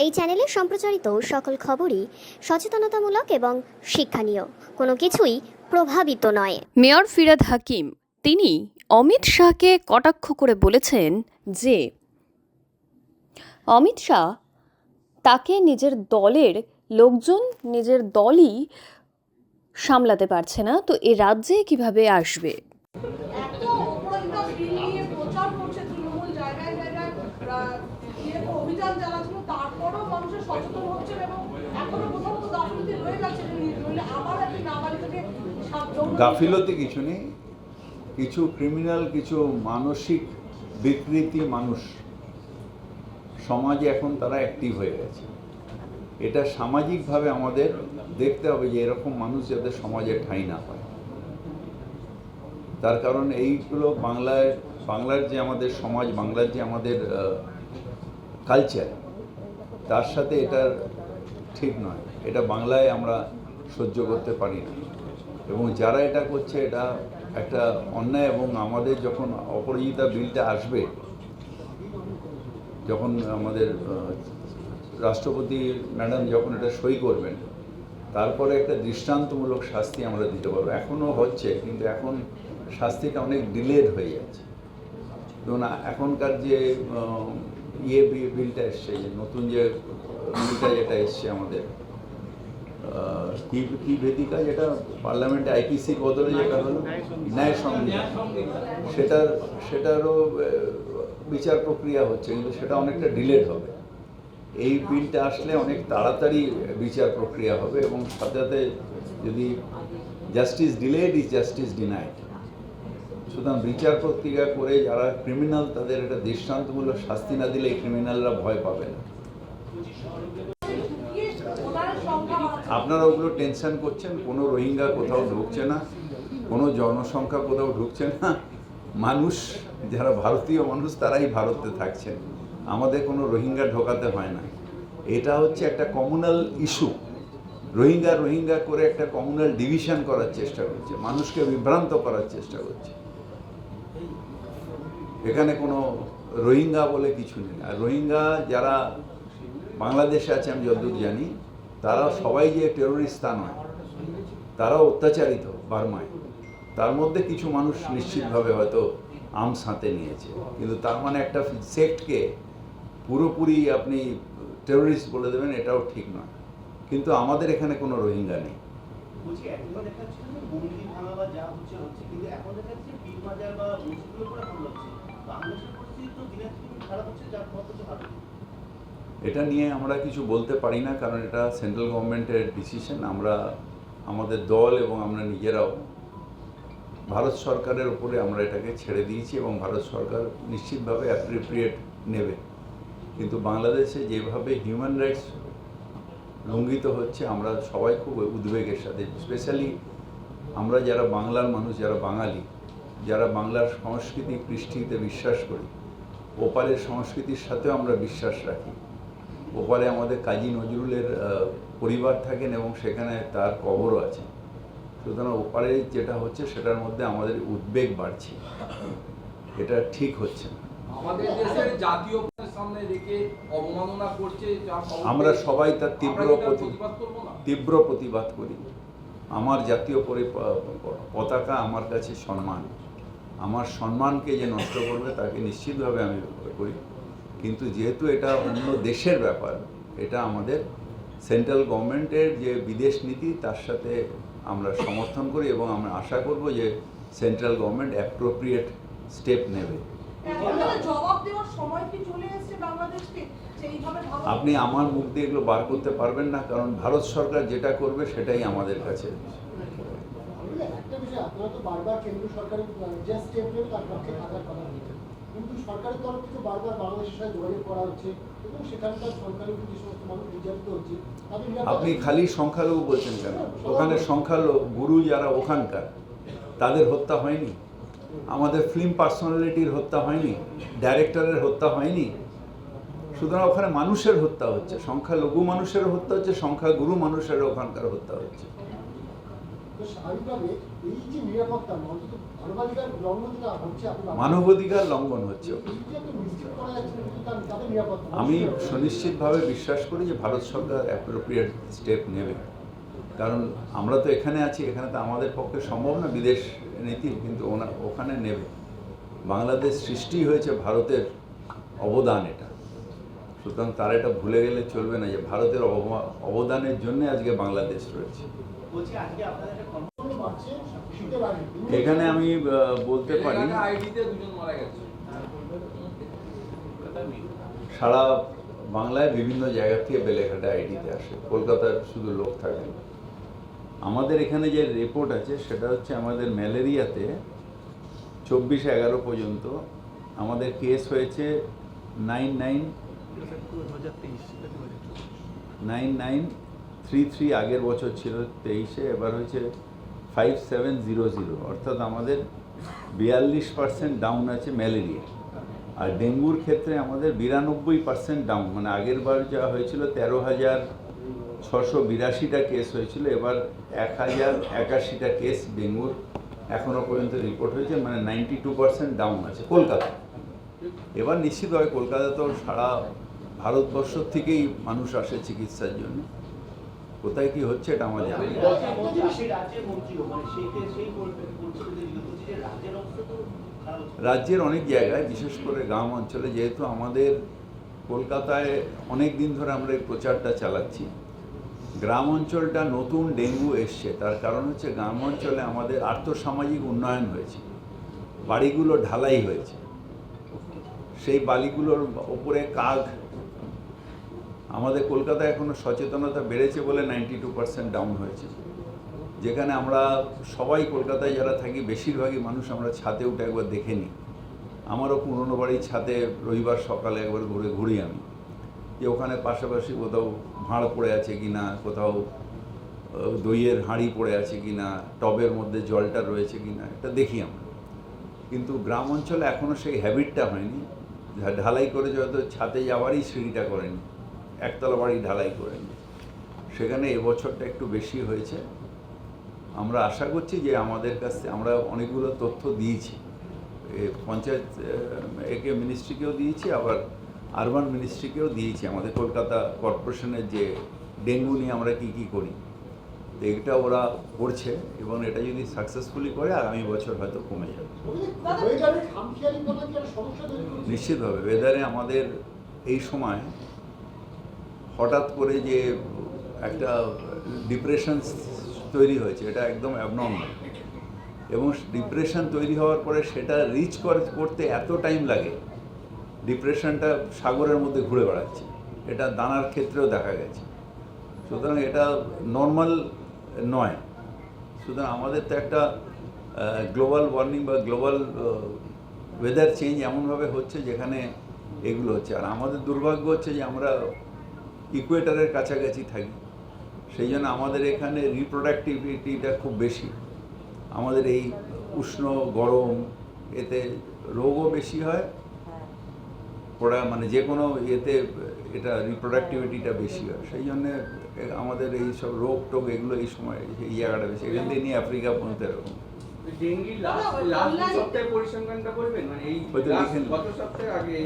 এই চ্যানেলে সম্প্রচারিত সকল খবরই সচেতনতামূলক এবং শিক্ষণীয়, কোনো কিছুই প্রভাবিত নয়। মেয়র ফিরহাদ হাকিম তিনি অমিত শাহকে কটাক্ষ করে বলেছেন যে অমিত শাহ তাকে নিজের দলের লোকজন, নিজের দলই সামলাতে পারছে না, তো এ রাজ্যে কিভাবে আসবে। গাফিলতি কিছু নেই, কিছু ক্রিমিনাল, কিছু মানসিক বিকৃতি মানুষ সমাজে এখন তারা অ্যাক্টিভ হয়ে গেছে। এটা সামাজিকভাবে আমাদের দেখতে হবে যে এরকম মানুষ যাতে সমাজে ঠাঁই না পায়। তার কারণ এইগুলো বাংলার যে আমাদের সমাজ, বাংলার যে আমাদের কালচার, তার সাথে এটার ঠিক নয়। এটা বাংলায় আমরা সহ্য করতে পারি না, এবং যারা এটা করছে এটা একটা অন্যায়। এবং আমাদের যখন অপরাজিতা বিলটা আসবে, যখন আমাদের রাষ্ট্রপতি ম্যাডাম যখন এটা সই করবেন, তারপরে একটা দৃষ্টান্তমূলক শাস্তি আমরা দিতে পারবো। এখনও হচ্ছে, কিন্তু এখন শাস্তিটা অনেক ডিলেড হয়ে যাচ্ছে। যেমন এখনকার যে বিলটা এসছে, যে নতুন যে বিলটা যেটা এসছে আমাদের কি বেদিকা, যেটা পার্লামেন্টে আইপিসির বদলে যেটা হলো ন্যায় সংবিধান, সেটারও বিচার প্রক্রিয়া হচ্ছে, কিন্তু সেটা অনেকটা ডিলেড হবে। এই বিলটা আসলে অনেক তাড়াতাড়ি বিচার প্রক্রিয়া হবে, এবং সাথে সাথে যদি justice delayed is justice denied. সুতরাং বিচার প্রক্রিয়া করে যারা ক্রিমিনাল, তাদের একটা দৃষ্টান্তমূলক শাস্তি না দিলে এই ক্রিমিনালরা ভয় পাবে না। আপনারা ওগুলো টেনশন করছেন, কোনো রোহিঙ্গা কোথাও ঢুকছে না, কোনো জনসংখ্যা কোথাও ঢুকছে না। মানুষ যারা ভারতীয় মানুষ তারাই ভারতে থাকছেন, আমাদের কোনো রোহিঙ্গা ঢোকাতে হয় না। এটা হচ্ছে একটা কমিউনাল ইস্যু। রোহিঙ্গা করে একটা কমিউনাল ডিভিশন করার চেষ্টা করছে, মানুষকে বিভ্রান্ত করার চেষ্টা করছে। এখানে কোনো রোহিঙ্গা বলে কিছু নেই। আর রোহিঙ্গা যারা বাংলাদেশে আছে, আমি যতদূর জানি, তারা সবাই যে টেরোরিস্ট তা নয়, তারাও অত্যাচারিত বার্মায়। তার মধ্যে কিছু মানুষ নিশ্চিতভাবে হয়তো আর্মস হাতে নিয়েছে, কিন্তু তার মানে একটা সেক্টকে পুরোপুরি আপনি টেরোরিস্ট বলে দেবেন, এটাও ঠিক নয়। কিন্তু আমাদের এখানে কোনো রোহিঙ্গা নেই। এটা নিয়ে আমরা কিছু বলতে পারি না, কারণ এটা সেন্ট্রাল গভর্নমেন্টের ডিসিশন। আমরা আমাদের দল এবং আমরা নিজেরাও ভারত সরকারের উপরে আমরা এটাকে ছেড়ে দিয়েছি, এবং ভারত সরকার নিশ্চিতভাবে অ্যাপ্রিপ্রিয়েট নেবে। কিন্তু বাংলাদেশে যেভাবে হিউম্যান রাইটস লঙ্ঘিত হচ্ছে, আমরা সবাই খুব উদ্বেগের সাথে, স্পেশালি আমরা যারা বাংলার মানুষ, যারা বাঙালি, যারা বাংলার সংস্কৃতি কৃষ্টিতে বিশ্বাস করি, ওপারের সংস্কৃতির সাথেও আমরা বিশ্বাস রাখি। ওপারে আমাদের কাজী নজরুলের পরিবার থাকেন, এবং সেখানে তার কবরও আছে। সুতরাং ওপারে যেটা হচ্ছে সেটার মধ্যে আমাদের উদ্বেগ বাড়ছে, এটা ঠিক হচ্ছে না। আমাদের দেশের জাতীয় সামনে রেখে অবমাননা করছে, আমরা সবাই তার তীব্র প্রতিবাদ করি। আমার জাতীয় পতাকা আমার কাছে সম্মান, আমার সম্মানকে যে নষ্ট করবে তাকে নিশ্চিতভাবে আমি করি। কিন্তু যেহেতু এটা অন্য দেশের ব্যাপার, এটা আমাদের সেন্ট্রাল গভর্নমেন্টের যে বিদেশ নীতি, তার সাথে আমরা সমর্থন করি, এবং আমরা আশা করব যে সেন্ট্রাল গভর্নমেন্ট অ্যাপ্রোপ্রিয়েট স্টেপ নেবে। আপনি আমার মুখ দিয়ে এগুলো বার করতে পারবেন না, কারণ ভারত সরকার যেটা করবে সেটাই আমাদের কাছে। একটা বিষয়, আপনারা তো বারবার কেন্দ্র সরকারের যে স্টেপ নেবে তার পক্ষে থাকার কথা বলছেন, কিন্তু সরকারের তরফ থেকে বারবার বাংলাদেশের সাথে যোগাযোগ করা হচ্ছে, এবং সেখানকার সংখ্যালঘু যে সমস্ত মানুষ নির্যাতিত হচ্ছে। আপনি খালি সংখ্যালঘু বলছেন কেন? ওখানে সংখ্যালঘু গুরু যারা ওখানকার, তাদের হত্যা হয়নি? আমাদের ফিল্ম পার্সোনালিটির হত্যা হয়নি? ডাইরেক্টরের হত্যা হয়নি? সুতরাং ওখানে মানুষের হত্যা হচ্ছে, সংখ্যালঘু মানুষের হত্যা হচ্ছে, সংখ্যাগুরু মানুষের ওখানকার হত্যা হচ্ছে। তো স্বাভাবিকভাবে এই যে নিরাপত্তা অন্তত মানবাধিকার লঙ্ঘন যেটা হচ্ছে আপনি মানবাধিকার লঙ্ঘন হচ্ছে। এই যে একটা নিশ্চিত করা যাচ্ছে না, কিন্তু তাদের নিরাপত্তা আমি সুনিশ্চিতভাবে বিশ্বাস করি যে ভারত সরকার অ্যাপ্রোপ্রিয়েট স্টেপ নেবে, কারণ আমরা তো এখানে আছি, এখানে তো আমাদের পক্ষে সম্ভব না বিদেশ নীতি, কিন্তু ওখানে নেবে। বাংলাদেশ সৃষ্টি হয়েছে ভারতের অবদান, এটা সুতরাং তারা এটা ভুলে গেলে চলবে না যে ভারতের অবদানের জন্য আজকে বাংলাদেশ রয়েছে। বাড়ছে শীতের আগে এখানে আমি বলতে পারি আইডিতে দুজন মারা গেছে। সারা বাংলায় বিভিন্ন জায়গা থেকে বেলেঘাটা আইডিতে আসে, কলকাতার শুধু লোক থাকে না। আমাদের এখানে যে রিপোর্ট আছে সেটা হচ্ছে আমাদের ম্যালেরিয়াতে 24/11 পর্যন্ত আমাদের কেস হয়েছে 9933, আগের বছর ছিল 23-এ, এবার হয়েছে 5700, অর্থাৎ আমাদের 42% ডাউন আছে ম্যালেরিয়া। আর ডেঙ্গুর ক্ষেত্রে আমাদের 92% ডাউন, মানে আগের বার যা হয়েছিল 13,682টা কেস হয়েছিল, এবার 1081টা কেস ডেঙ্গুর এখনও পর্যন্ত রিপোর্ট হয়েছে, মানে 92% ডাউন আছে কলকাতা। এবার নিশ্চিতভাবে কলকাতা তো সারা ভারতবর্ষ থেকেই মানুষ আসে চিকিৎসার জন্য, কোথায় কি হচ্ছে এটা আমার জানা নেই। রাজ্যের অনেক জায়গায়, বিশেষ করে গ্রাম অঞ্চলে, যেহেতু আমাদের কলকাতায় অনেক দিন ধরে আমরা এই প্রচারটা চালাচ্ছি, গ্রাম অঞ্চলটা নতুন ডেঙ্গু এসছে, তার কারণ হচ্ছে গ্রাম অঞ্চলে আমাদের আর্থসামাজিক উন্নয়ন হয়েছে, বাড়িগুলো ঢালাই হয়েছে, সেই বাড়িগুলোর ওপরে কাক। আমাদের কলকাতায় এখনও সচেতনতা বেড়েছে বলে 92% ডাউন হয়েছে, যেখানে আমরা সবাই কলকাতায় যারা থাকি বেশিরভাগই মানুষ আমরা ছাদে উঠে একবার দেখে নিই। আমারও পুরনো বাড়ির ছাদে রবিবার সকালে একবার ঘুরি আমি, যে ওখানে পাশাপাশি কোথাও ভাঁড় পড়ে আছে কি না, কোথাও দইয়ের হাঁড়ি পড়ে আছে কি না, টবের মধ্যে জলটা রয়েছে কি না, এটা দেখি আমরা। কিন্তু গ্রাম অঞ্চলে এখনও সেই হ্যাবিটটা হয়নি, ঢালাই করে হয়তো ছাদে যাওয়ারই সিঁড়িটা করেনি, একতলা বাড়ি ঢালাই করেনি। সেখানে এবছরটা একটু বেশি হয়েছে। আমরা আশা করছি যে আমাদের কাছে আমরা অনেকগুলো তথ্য দিয়েছি, পঞ্চায়েত মিনিস্ট্রিকেও দিয়েছি, আবার আরবান মিনিস্ট্রিকেও দিয়েছি, আমাদের কলকাতা কর্পোরেশনের যে ডেঙ্গু নিয়ে আমরা কি করি, তো এটা ওরা করছে, এবং এটা যদি সাকসেসফুলি করে আগামী বছর হয়তো কমে যাবে। নিশ্চিতভাবে ওয়েদারে আমাদের এই সময় হঠাৎ করে যে একটা ডিপ্রেশন তৈরি হয়েছে, এটা একদম অ্যাবনর্মাল, এবং ডিপ্রেশন তৈরি হওয়ার পরে সেটা রিচ করতে এত টাইম লাগে, ডিপ্রেশনটা সাগরের মধ্যে ঘুরে বেড়াচ্ছে, এটা দানার ক্ষেত্রেও দেখা গেছে। সুতরাং এটা নর্মাল নয়। সুতরাং আমাদের তো একটা গ্লোবাল ওয়ার্মিং বা গ্লোবাল ওয়েদার চেঞ্জ এমনভাবে হচ্ছে যেখানে এগুলো হচ্ছে। আর আমাদের দুর্ভাগ্য হচ্ছে যে আমরা ইকুয়েটারের কাছাকাছি থাকি, সেই জন্য আমাদের এখানে রিপ্রোডাক্টিভিটিটা খুব বেশি। আমাদের এই উষ্ণ গরম এতে রোগও বেশি হয়, মানে যে কোনো এতে এটা রিপ্রোডাক্টিভিটিটা বেশি হয়, সেই জন্যে আমাদের এই সব রোগ টোগ এগুলো এই সময় এই জায়গাটা বেশি, এখান থেকে নিয়ে আফ্রিকা পর্যন্ত এরকম। ডেঙ্গির লাস্ট সপ্তাহে পরিসংখ্যানটা বলবেন, মানে এই গত সপ্তাহে আগে এই